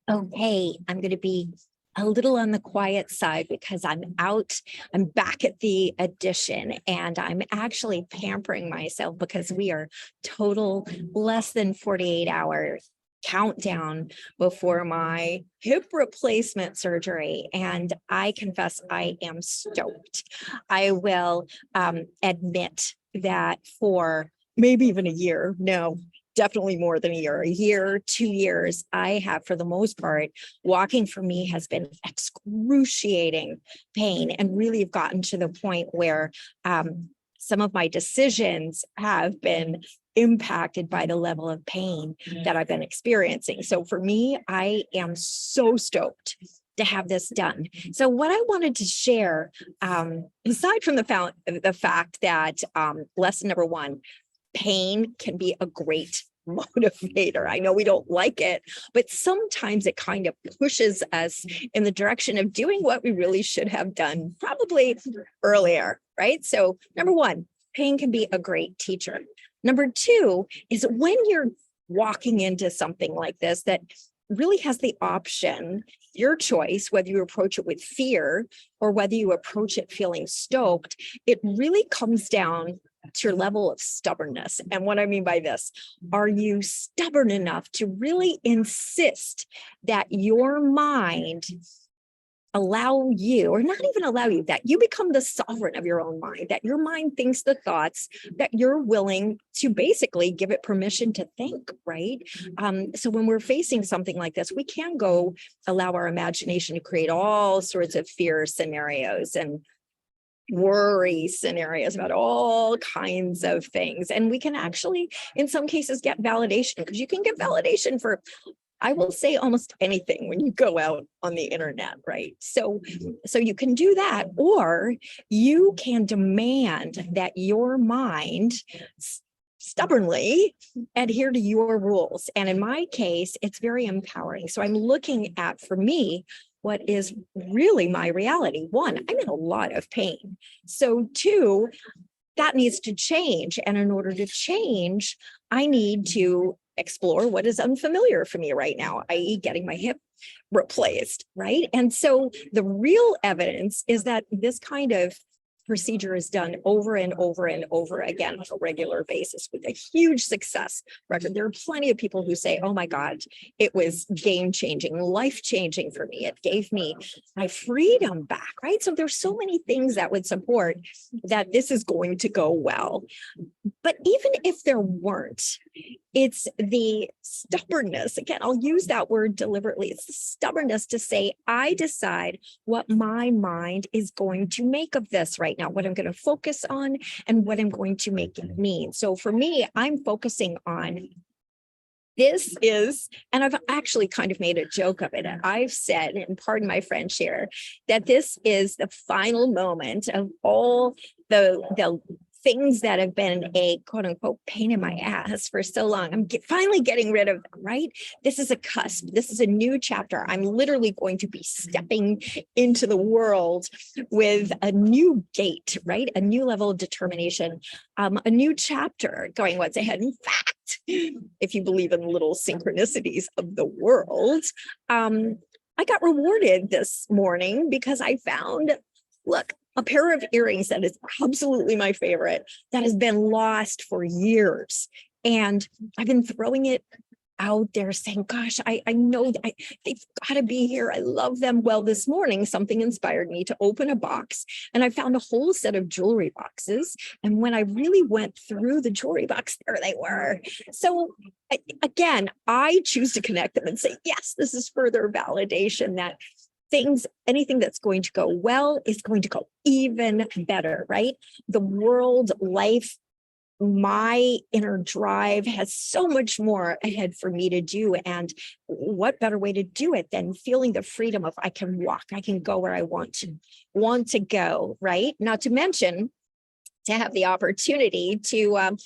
Okay, I'm going to be a little on the quiet side because I'm back at the addition, and I'm actually pampering myself because we are total less than 48-hour countdown before my hip replacement surgery. And I confess I am stoked. I will admit that for maybe even a year, no, definitely more than a year, 2 years, I have, for the most part, walking for me has been excruciating pain, and really have gotten to the point where some of my decisions have been impacted by the level of pain that I've been experiencing. So for me, I am so stoked to have this done. So what I wanted to share, aside from the fact that lesson number one, pain can be a great motivator. I know we don't like it, but sometimes it kind of pushes us in the direction of doing what we really should have done probably earlier, right? So number one, pain can be a great teacher. Number two is when you're walking into something like this that really has the option, your choice, whether you approach it with fear or whether you approach it feeling stoked, it really comes down to your level of stubbornness. And what I mean by this, are you stubborn enough to really insist that your mind allow you, or not even allow you, that you become the sovereign of your own mind, that your mind thinks the thoughts that you're willing to basically give it permission to think, right? So when we're facing something like this, we can go allow our imagination to create all sorts of fear scenarios and worry scenarios about all kinds of things. And we can actually, in some cases, get validation, because you can get validation for, I will say, almost anything when you go out on the internet, right? So you can do that, or you can demand that your mind stubbornly adhere to your rules. And in my case, it's very empowering. So I'm looking at, for me, what is really my reality. One, I'm in a lot of pain. So two, that needs to change. And in order to change, I need to explore what is unfamiliar for me right now, i.e. getting my hip replaced, right? And so the real evidence is that this kind of procedure is done over and over and over again on a regular basis with a huge success record. There are plenty of people who say, oh my God, it was game-changing, life-changing for me. It gave me my freedom back, right? So there's so many things that would support that this is going to go well. But even if there weren't, it's the stubbornness, again, I'll use that word deliberately, it's the stubbornness to say, I decide what my mind is going to make of this right now, what I'm going to focus on and what I'm going to make it mean. So for me, I'm focusing on this is, and I've actually kind of made a joke of it. I've said, and pardon my French here, that this is the final moment of all the things that have been a quote unquote pain in my ass for so long. I'm finally getting rid of them, right? This is a cusp. This is a new chapter. I'm literally going to be stepping into the world with a new gait, right? A new level of determination, a new chapter going what's ahead. In fact, if you believe in little synchronicities of the world, I got rewarded this morning because I found, look, a pair of earrings that is absolutely my favorite, that has been lost for years. And I've been throwing it out there saying, gosh, I know they've got to be here. I love them. Well, this morning, something inspired me to open a box, and I found a whole set of jewelry boxes. And when I really went through the jewelry box, there they were. So again, I choose to connect them and say, yes, this is further validation that anything that's going to go well is going to go even better, right? The world, life, my inner drive has so much more ahead for me to do. And what better way to do it than feeling the freedom of I can walk, I can go where I want to go, right? Not to mention to have the opportunity to,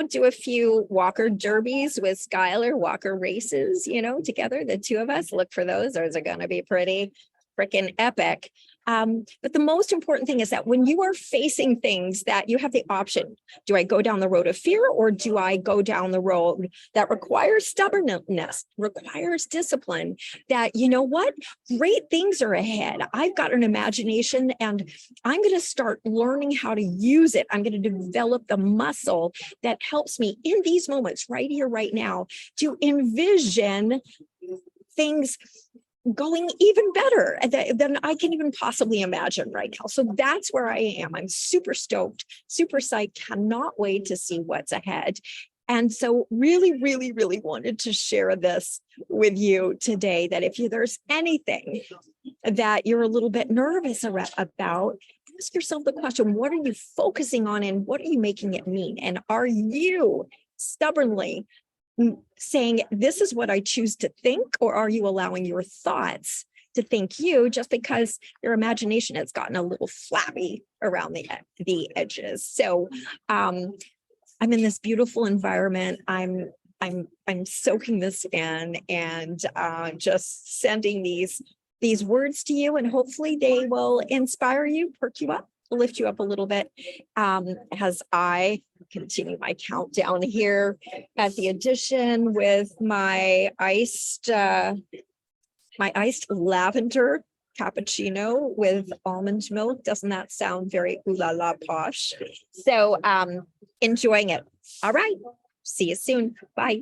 do a few walker derbies with Skylar, walker races, together, the two of us. Look for those. Those are going to be pretty freaking epic. But the most important thing is that when you are facing things that you have the option, do I go down the road of fear, or do I go down the road that requires stubbornness, requires discipline, that, you know what, great things are ahead. I've got an imagination and I'm going to start learning how to use it. I'm going to develop the muscle that helps me in these moments right here, right now, to envision things going even better than I can even possibly imagine right now. So that's where I am. I'm super stoked, super psyched, cannot wait to see what's ahead. And so really, really, really wanted to share this with you today, that if there's anything that you're a little bit nervous about, ask yourself the question, what are you focusing on and what are you making it mean? And are you stubbornly saying, this is what I choose to think, or are you allowing your thoughts to think you, just because your imagination has gotten a little flabby around the edges? So I'm in this beautiful environment. I'm soaking this in, and just sending these words to you, and hopefully they will inspire you, perk you up, lift you up a little bit, as I continue my countdown here at the Addition with my iced lavender cappuccino with almond milk. Doesn't that sound very ooh la la posh? So enjoying it. All right, see you soon. Bye.